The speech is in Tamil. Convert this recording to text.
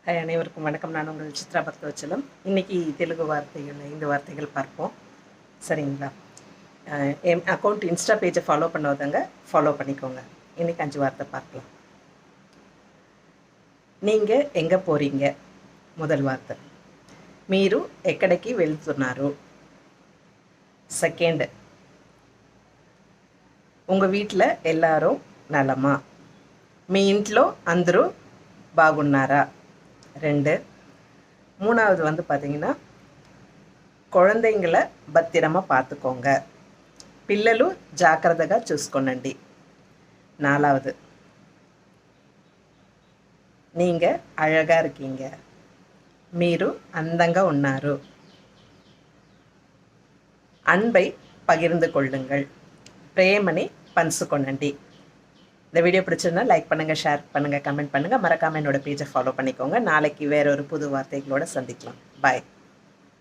அனைவருக்கும் வணக்கம். நான் உங்கள் சித்ரா பக்தவச்சலம். இன்றைக்கி தெலுங்கு வார்த்தைகள் 5 வார்த்தைகள் பார்ப்போம். சரிங்களா? என் அக்கௌண்ட் இன்ஸ்டா பேஜை ஃபாலோ பண்ணாதவங்க ஃபாலோ பண்ணிக்கோங்க. இன்றைக்கி 5 வார்த்தை பார்க்கலாம். நீங்கள் எங்கே போகிறீங்க? முதல் வார்த்தை. మీరు ఎక్కడికి వెళ్తున్నారు? செகண்ட். உங்கள் வீட்டில் எல்லாரும் நலமா? మీ ఇంట్లో అందరూ బాగున్నారా? 2. மூணாவது வந்து பார்த்தீங்கன்னா, குழந்தைங்களை பத்திரமா பார்த்துக்கோங்க. పిల్లలు జాగ్రత్తగా చూసుకోనండి. 4வது, நீங்கள் அழகாக இருக்கீங்க. మీరు అందంగా ఉన్నారు. அன்பை பகிர்ந்து கொள்ளுங்கள். பிரேமனை పంచుకోనండి. இந்த வீடியோ பிடிச்சிருந்தா லைக் பண்ணுங்கள், ஷேர் பண்ணுங்கள், கமெண்ட் பண்ணுங்கள். மறக்காமல் என்னோடய பேஜை ஃபாலோ பண்ணிக்கோங்க. நாளைக்கு வேற ஒரு புது வார்த்தைகளோடு சந்திக்கலாம். பாய்.